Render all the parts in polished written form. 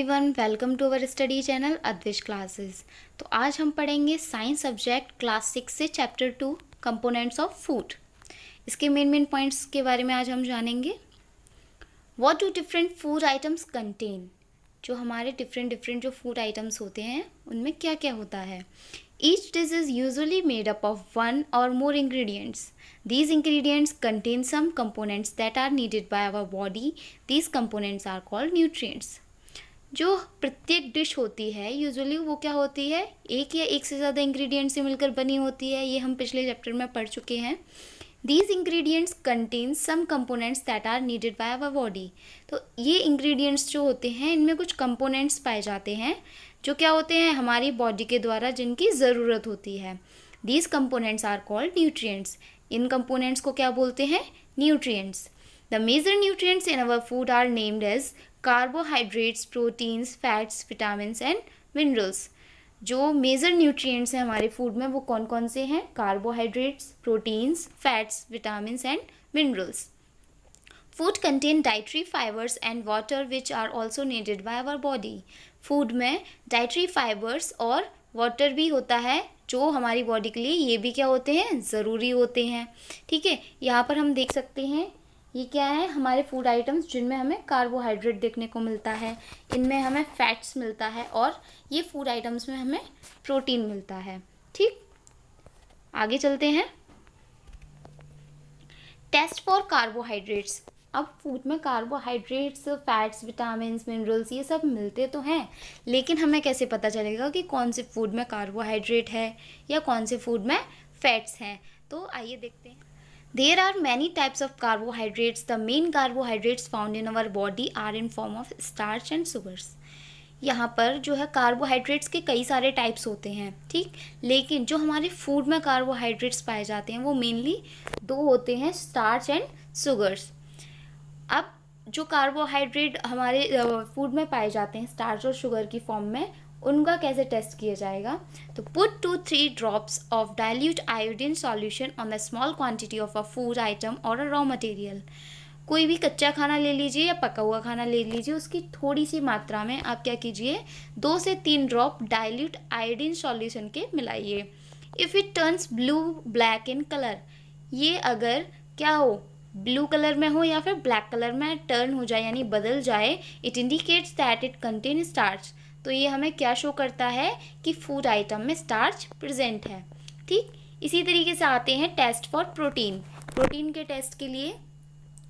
Everyone, welcome to our study channel Advish classes. तो आज हम पढ़ेंगे साइंस सब्जेक्ट क्लास 6 से चैप्टर 2 कंपोनेंट्स ऑफ फूड। इसके मेन पॉइंट्स के बारे में आज हम जानेंगे। What do different food items contain, जो हमारे डिफरेंट जो फूड आइटम्स होते हैं उनमें क्या क्या होता है। Each dish is usually made up of one और मोर ingredients. These ingredients contain some components that are needed by our body. These components are called nutrients. जो प्रत्येक डिश होती है यूजुअली वो क्या होती है, एक या एक से ज़्यादा इंग्रेडिएंट से मिलकर बनी होती है। ये हम पिछले चैप्टर में पढ़ चुके हैं। These ingredients contain some components that are needed by our body. तो ये इंग्रेडिएंट्स जो होते हैं इनमें कुछ कंपोनेंट्स पाए जाते हैं जो क्या होते हैं, हमारी बॉडी के द्वारा जिनकी ज़रूरत होती है। These components are called nutrients. इन कंपोनेंट्स को क्या बोलते हैं, nutrients. The major nutrients in our food are named as carbohydrates, proteins, fats, vitamins and minerals. जो मेजर न्यूट्रिएंट्स हैं हमारे फूड में वो कौन कौन से हैं, carbohydrates, proteins, fats, vitamins and minerals. Food contain dietary fibres and water which are also needed by our body. Food में डाइटरी फाइबर्स और वाटर भी होता है जो हमारी बॉडी के लिए ये भी क्या होते हैं, ज़रूरी होते हैं। ठीक है, यहाँ पर हम देख सकते हैं ये क्या है, हमारे फूड आइटम्स जिनमें हमें कार्बोहाइड्रेट देखने को मिलता है, इनमें हमें फैट्स मिलता है और ये फूड आइटम्स में हमें प्रोटीन मिलता है। ठीक, आगे चलते हैं। Test for carbohydrates. अब फूड में कार्बोहाइड्रेट्स, फैट्स, विटामिन्स, मिनरल्स ये सब मिलते तो हैं, लेकिन हमें कैसे पता चलेगा कि कौन से फूड में कार्बोहाइड्रेट है या कौन से फूड में फैट्स हैं। तो आइए देखते हैं। There are many types of carbohydrates. The main carbohydrates found in our body are in form of starch and sugars. यहाँ पर जो है कार्बोहाइड्रेट्स के कई सारे टाइप्स होते हैं, ठीक, लेकिन जो हमारे फूड में कार्बोहाइड्रेट्स पाए जाते हैं वो मेनली दो होते हैं, स्टार्च एंड शुगर्स। अब जो कार्बोहाइड्रेट हमारे फूड में पाए जाते हैं स्टार्च और शुगर की फॉर्म में, उनका कैसे टेस्ट किया जाएगा। तो put 2-3 drops of dilute iodine solution on the small quantity of a food item और अ रॉ मटेरियल। कोई भी कच्चा खाना ले लीजिए या पका हुआ खाना ले लीजिए, उसकी थोड़ी सी मात्रा में आप क्या कीजिए, 2 से 3 ड्रॉप डाइल्यूट आयोडीन सॉल्यूशन के मिलाइए। If it turns blue black in colour, ये अगर क्या हो, ब्लू कलर में हो या फिर ब्लैक कलर में टर्न हो जाए यानी बदल जाए, it indicates that it contain starch. तो ये हमें क्या शो करता है कि फूड आइटम में स्टार्च प्रेजेंट है। ठीक, इसी तरीके से आते हैं टेस्ट फॉर प्रोटीन। प्रोटीन के टेस्ट के लिए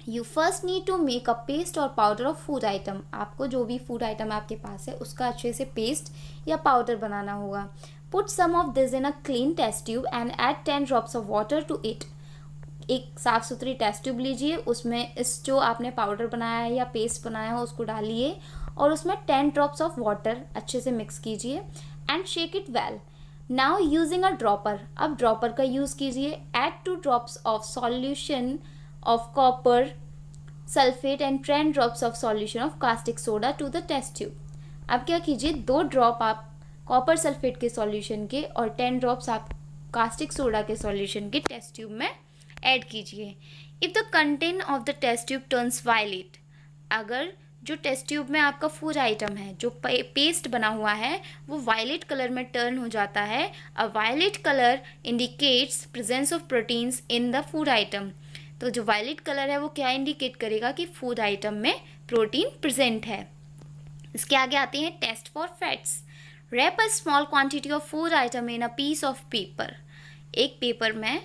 you first need to make a paste और पाउडर ऑफ फूड आइटम। आपको जो भी फूड आइटम आपके पास है उसका अच्छे से पेस्ट या पाउडर बनाना होगा। Put some of this in a clean test tube and add 10 drops of water to it. एक साफ़ सुथरी टेस्ट ट्यूब लीजिए, उसमें इस जो आपने पाउडर बनाया है या पेस्ट बनाया हो उसको डालिए और उसमें 10 ड्रॉप्स ऑफ वाटर अच्छे से मिक्स कीजिए and shake it well. Now using a dropper, अब ड्रॉपर का यूज़ कीजिए। Add 2 drops of solution of copper sulphate and 10 drops of solution of caustic soda to the test tube. अब क्या कीजिए, 2 drop आप कॉपर सल्फेट के solution के और 10 ड्रॉप्स आप कास्टिक सोडा के सॉल्यूशन के टेस्ट ट्यूब में ऐड कीजिए। If the content of the test tube turns violet, अगर जो टेस्ट ट्यूब में आपका फूड आइटम है जो पेस्ट बना हुआ है वो वायलेट कलर में टर्न हो जाता है, a violet colour indicates presence of proteins in the food item. तो जो वायलेट कलर है वो क्या इंडिकेट करेगा कि फूड आइटम में प्रोटीन प्रेजेंट है। इसके आगे आते हैं test for fats. Wrap a small quantity of food item in a piece of paper. एक पेपर में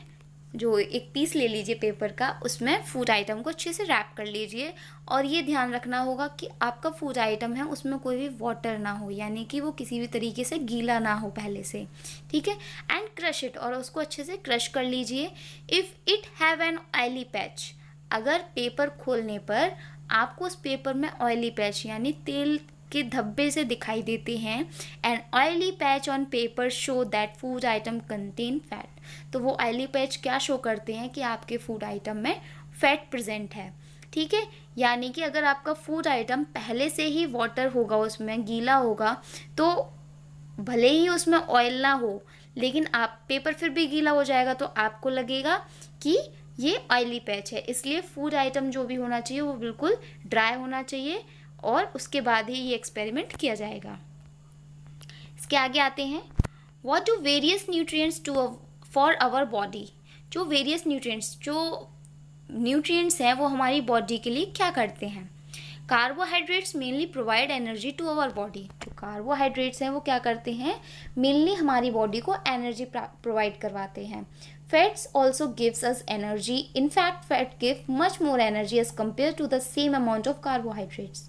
जो एक पीस ले लीजिए पेपर का, उसमें फूड आइटम को अच्छे से रैप कर लीजिए और ये ध्यान रखना होगा कि आपका फूड आइटम है उसमें कोई भी वाटर ना हो, यानी कि वो किसी भी तरीके से गीला ना हो पहले से। ठीक है, एंड क्रश इट, और उसको अच्छे से क्रश कर लीजिए। If it have an oily patch, अगर पेपर खोलने पर आपको उस पेपर में ऑयली पैच यानी तेल के धब्बे से दिखाई देते हैं, and oily patch on paper show that food atom contain fat, तो वो ऑयली पैच क्या शो करते हैं कि आपके फूड आइटम में फैट प्रेजेंट है। ठीक है, यानी कि अगर आपका फूड आइटम पहले से ही वाटर होगा, उसमें गीला होगा, तो भले ही उसमें ऑयल ना हो लेकिन आप पेपर फिर भी गीला हो जाएगा तो आपको लगेगा कि ये ऑयली पैच है। इसलिए फूड आइटम जो भी होना चाहिए वो बिल्कुल ड्राई होना चाहिए और उसके बाद ही ये एक्सपेरिमेंट किया जाएगा। इसके आगे आते हैं, what do various nutrients do for our body. जो वेरियस न्यूट्रिएंट्स हैं वो हमारी बॉडी के लिए क्या करते हैं। Carbohydrates mainly provide energy to our body. जो कार्बोहाइड्रेट्स हैं वो क्या करते हैं, मेनली हमारी बॉडी को एनर्जी प्रोवाइड करवाते हैं। Fats also gives us energy. In fact fat give much more energy as compare to the same amount of carbohydrates.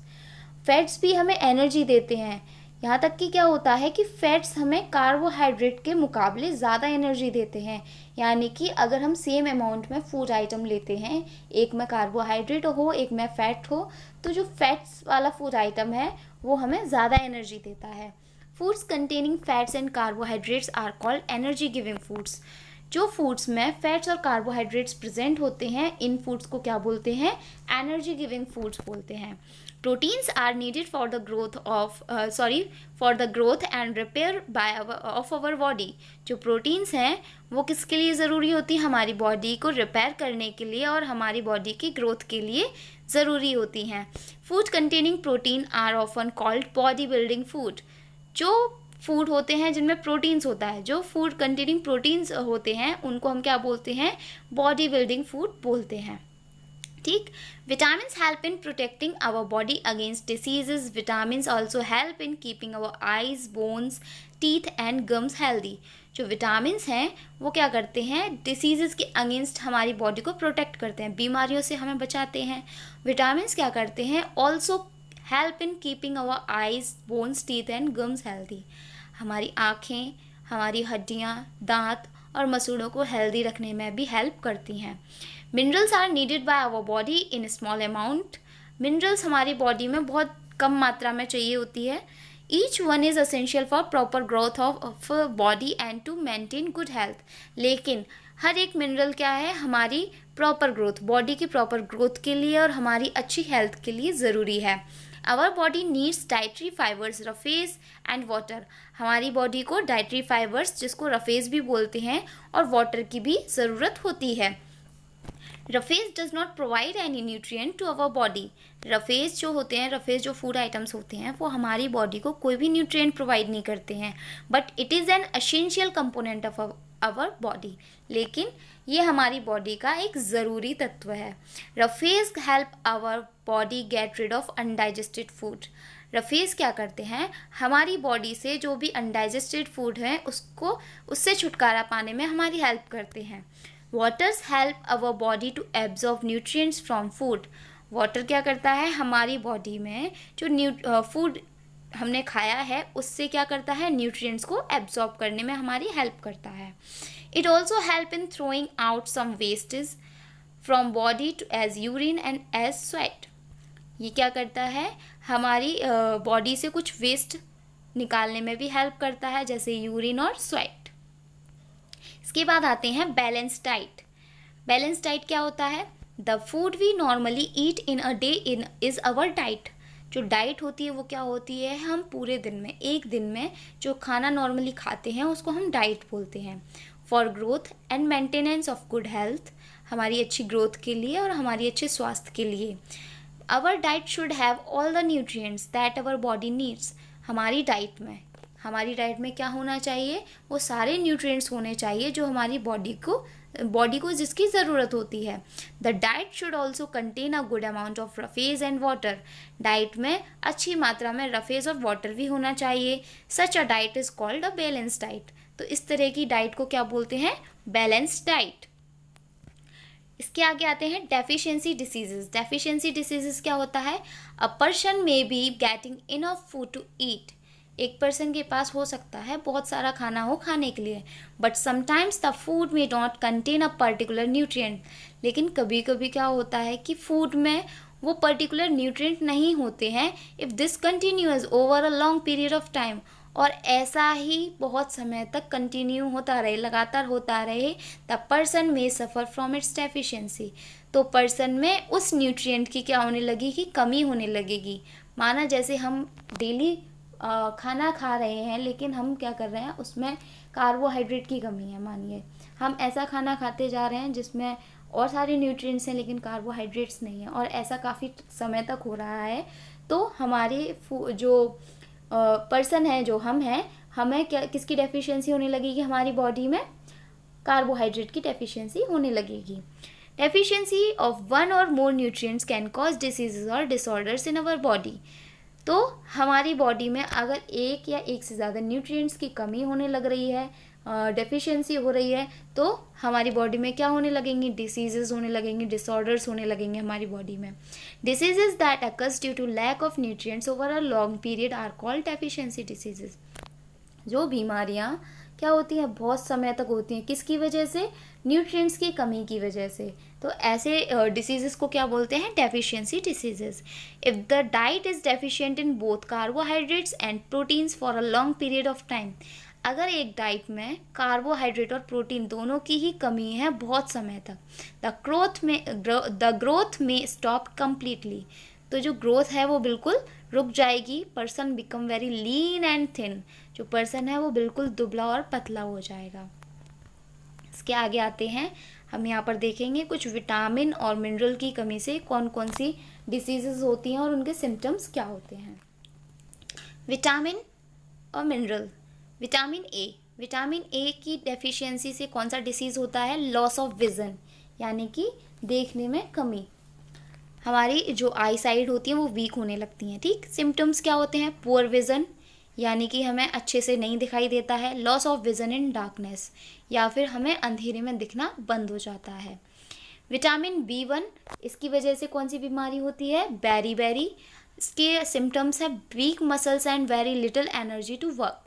Fats भी हमें एनर्जी देते हैं। यहाँ तक कि क्या होता है कि फैट्स हमें कार्बोहाइड्रेट के मुकाबले ज़्यादा एनर्जी देते हैं। यानी कि अगर हम सेम अमाउंट में फूड आइटम लेते हैं, एक में कार्बोहाइड्रेट हो एक में फैट हो, तो जो फैट्स वाला फूड आइटम है वो हमें ज़्यादा एनर्जी देता है। Foods containing fats and carbohydrates are called energy giving foods. जो फूड्स में फैट्स और कार्बोहाइड्रेट्स प्रेजेंट होते हैं, इन फूड्स को क्या बोलते हैं, एनर्जी गिविंग फूड्स बोलते हैं। Proteins are needed for the growth and repair of our body. जो प्रोटीन्स हैं वो किसके लिए ज़रूरी होती है, हमारी बॉडी को रिपेयर करने के लिए और हमारी बॉडी की ग्रोथ के लिए ज़रूरी होती हैं। Food containing protein are often called body building food. जो फूड होते हैं जिनमें प्रोटीन्स होता है, जो फूड कंटेनिंग प्रोटीन्स होते हैं उनको हम क्या बोलते हैं, बॉडी बिल्डिंग फूड बोलते हैं। ठीक। Vitamins help in protecting our body against diseases. Vitamins also help in keeping our eyes, bones, teeth and gums healthy. जो विटामिन्स हैं वो क्या करते हैं, डिसीजेज के अगेंस्ट हमारी बॉडी को प्रोटेक्ट करते हैं, बीमारियों से हमें बचाते हैं। विटामिन्स क्या करते हैं, also help in keeping our eyes, bones, teeth and gums healthy. हमारी आँखें, हमारी हड्डियाँ, दांत और मसूड़ों को हेल्दी रखने में भी हेल्प करती हैं। Minerals are needed by our body in small amount. Minerals हमारी बॉडी में बहुत कम मात्रा में चाहिए होती है। Each one is essential for proper growth of body and to maintain good health. लेकिन हर एक मिनरल क्या है, हमारी प्रॉपर ग्रोथ, बॉडी की प्रॉपर ग्रोथ के लिए और हमारी अच्छी हेल्थ के लिए ज़रूरी है। Our body needs dietary fibres, roughage and water. हमारी बॉडी को डाइटरी फाइबर्स, जिसको रफेज भी बोलते हैं, और वाटर की भी ज़रूरत होती है। Roughage does not provide any nutrient to our body. Roughage जो होते हैं, रफेज जो फूड आइटम्स होते हैं वो हमारी बॉडी को कोई भी न्यूट्रिएंट प्रोवाइड नहीं करते हैं, but it is an essential component of our body. लेकिन ये हमारी बॉडी का एक ज़रूरी तत्व है। Roughage help our body get rid of undigested food. Roughage क्या करते हैं, हमारी बॉडी से जो भी अनडाइजेस्टेड फूड है उससे छुटकारा पाने में हमारी हेल्प करते हैं। Waters help our body to absorb nutrients from food. Water क्या करता है, हमारी बॉडी में जो फूड हमने खाया है उससे क्या करता है, न्यूट्रिएंट्स को एब्जॉर्ब करने में हमारी हेल्प करता है। It also help in throwing out some wastage from body to as urine and as sweat. ये क्या करता है, हमारी बॉडी से कुछ वेस्ट निकालने में भी हेल्प करता है, जैसे यूरिन और स्वेट। इसके बाद आते हैं बैलेंस डाइट। बैलेंस डाइट क्या होता है, the food we normally eat in a day is our diet. जो डाइट होती है वो क्या होती है, हम पूरे दिन में, एक दिन में जो खाना नॉर्मली खाते हैं उसको हम डाइट बोलते हैं। For growth and maintenance of good health, हमारी अच्छी ग्रोथ के लिए और हमारी अच्छे स्वास्थ्य के लिए। Our diet should have all the nutrients that our body needs. हमारी डाइट में क्या होना चाहिए, वो सारे न्यूट्रिएंट्स होने चाहिए जो हमारी बॉडी को जिसकी ज़रूरत होती है। The diet should also contain a good amount of roughage and water. Diet में अच्छी मात्रा में रफेज और वाटर भी होना चाहिए। Such a diet is called a balance diet. तो इस तरह की डाइट को क्या बोलते हैं, बैलेंस्ड डाइट। इसके आगे आते हैं डेफिशिएंसी डिसीजेस। डेफिशिएंसी डिसीजेस क्या होता है, a person may be getting enough food to eat. एक पर्सन के पास हो सकता है बहुत सारा खाना हो खाने के लिए, but sometimes the food may not contain a particular nutrient. लेकिन कभी कभी क्या होता है कि फूड में वो पर्टिकुलर न्यूट्रिएंट नहीं होते हैं। If this continues over a long period of time, और ऐसा ही बहुत समय तक कंटिन्यू होता रहे, लगातार होता रहे, द पर्सन में सफ़र फ्रॉम इट्स डेफिशिएंसी। तो पर्सन में उस न्यूट्रिएंट की क्या होने लगेगी, कमी होने लगेगी। माना जैसे हम डेली खाना खा रहे हैं लेकिन हम क्या कर रहे हैं, उसमें कार्बोहाइड्रेट की कमी है। मानिए हम ऐसा खाना खाते जा रहे हैं जिसमें और सारे न्यूट्रिएंट्स हैं लेकिन कार्बोहाइड्रेट्स नहीं है, और ऐसा काफ़ी समय तक हो रहा है, तो हमारे जो पर्सन है, जो हम हैं, हमें क्या किसकी डेफिशिएंसी होने लगेगी हमारी बॉडी में? कार्बोहाइड्रेट की डेफिशिएंसी होने लगेगी। डेफिशिएंसी ऑफ वन और मोर न्यूट्रिएंट्स कैन कॉज डिसीजेज और डिसऑर्डर्स इन अवर बॉडी। तो हमारी बॉडी में अगर एक या एक से ज़्यादा न्यूट्रिएंट्स की कमी होने लग रही है, डेफिशिएंसी हो रही है, तो हमारी बॉडी में क्या होने लगेंगी? डिसीजेज होने लगेंगे, डिसऑर्डर्स होने लगेंगे हमारी बॉडी में। Diseases that occurs due to lack of nutrients over a long period are called deficiency diseases. जो बीमारियां क्या होती हैं? बहुत समय तक होती हैं। किसकी वजह से? न्यूट्रिएंट्स की कमी की वजह से। तो ऐसे डिसीजेस को क्या बोलते हैं? Deficiency diseases. If the diet is deficient in both carbohydrates and proteins for a long period of time, अगर एक डाइट में कार्बोहाइड्रेट और प्रोटीन दोनों की ही कमी है बहुत समय तक, द ग्रोथ में स्टॉप कम्प्लीटली, तो जो ग्रोथ है वो बिल्कुल रुक जाएगी। Person become very lean and thin, जो पर्सन है वो बिल्कुल दुबला और पतला हो जाएगा। इसके आगे आते हैं, हम यहाँ पर देखेंगे कुछ विटामिन और मिनरल की कमी से कौन कौन सी डिसीजेज होती हैं और उनके सिम्टम्स क्या होते हैं। विटामिन और मिनरल। विटामिन ए की डेफिशिएंसी से कौन सा डिसीज़ होता है? लॉस ऑफ विज़न, यानी कि देखने में कमी। हमारी जो आई साइड होती है वो वीक होने लगती हैं। ठीक, सिम्टम्स क्या होते हैं? पुअर विज़न, यानी कि हमें अच्छे से नहीं दिखाई देता है। Loss of vision in darkness, या फिर हमें अंधेरे में दिखना बंद हो जाता है। विटामिन B1, इसकी वजह से कौन सी बीमारी होती है? बेरी। इसके सिम्टम्स है weak muscles and very little energy to work.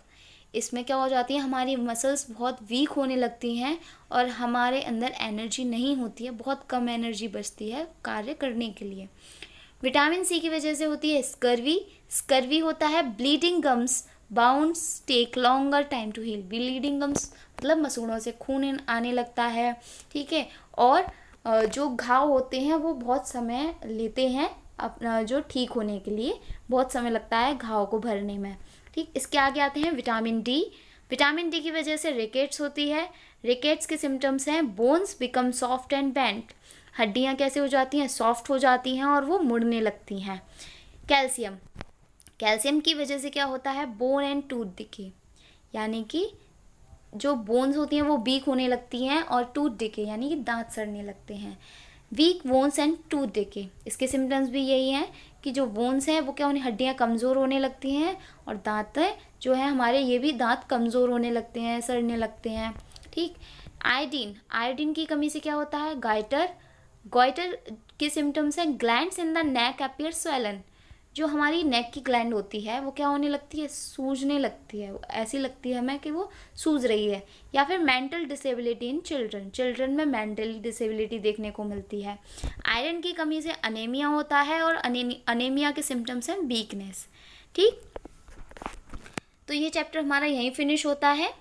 इसमें क्या हो जाती है? हमारी मसल्स बहुत वीक होने लगती हैं और हमारे अंदर एनर्जी नहीं होती है, बहुत कम एनर्जी बचती है कार्य करने के लिए। विटामिन सी की वजह से होती है स्कर्वी होता है bleeding gums, wounds take longer time to heal. Bleeding gums मतलब मसूड़ों से खून आने लगता है, ठीक है, और जो घाव होते हैं वो बहुत समय लेते हैं अपना जो ठीक होने के लिए, बहुत समय लगता है घाव को भरने में। ठीक, इसके आगे आते हैं विटामिन डी की वजह से रिकेट्स होती है। रिकेट्स के सिम्टम्स हैं bones become soft and bent, हड्डियाँ कैसे हो जाती हैं? सॉफ्ट हो जाती हैं और वो मुड़ने लगती हैं। कैल्शियम की वजह से क्या होता है? बोन एंड टूथ डिके, यानी कि जो बोन्स होती हैं वो वीक होने लगती हैं, और टूथ डिके यानी कि दांत सड़ने लगते हैं। Weak bones and tooth decay, इसके सिम्टम्स भी यही हैं कि जो बोन्स हैं वो क्या होने, हड्डियाँ कमज़ोर होने लगती हैं, और दांत जो है हमारे ये भी दांत कमज़ोर होने लगते हैं, सड़ने लगते हैं। ठीक, आयोडीन की कमी से क्या होता है? गॉइटर के सिम्टम्स हैं glands in the neck appear swollen, जो हमारी नेक की ग्लैंड होती है वो क्या होने लगती है? सूजने लगती है, ऐसी लगती है हमें कि वो सूज रही है। या फिर मेंटल डिसेबिलिटी इन चिल्ड्रन में मेंटल डिसेबिलिटी देखने को मिलती है। आयरन की कमी से अनेमिया होता है, और अनेमिया के सिम्टम्स हैं वीकनेस। ठीक, तो ये चैप्टर हमारा यहीं फिनिश होता है।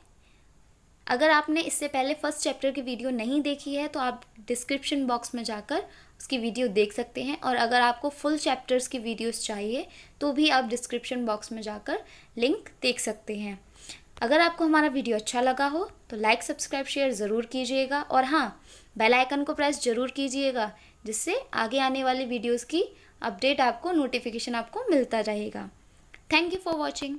अगर आपने इससे पहले फर्स्ट चैप्टर की वीडियो नहीं देखी है तो आप डिस्क्रिप्शन बॉक्स में जाकर उसकी वीडियो देख सकते हैं, और अगर आपको फुल चैप्टर्स की वीडियोस चाहिए तो भी आप डिस्क्रिप्शन बॉक्स में जाकर लिंक देख सकते हैं। अगर आपको हमारा वीडियो अच्छा लगा हो तो लाइक, सब्सक्राइब, शेयर ज़रूर कीजिएगा, और हाँ, बेल आइकन को प्रेस ज़रूर कीजिएगा, जिससे आगे आने वाली वीडियोज़ की अपडेट आपको, नोटिफिकेशन आपको मिलता रहेगा। Thank you for watching.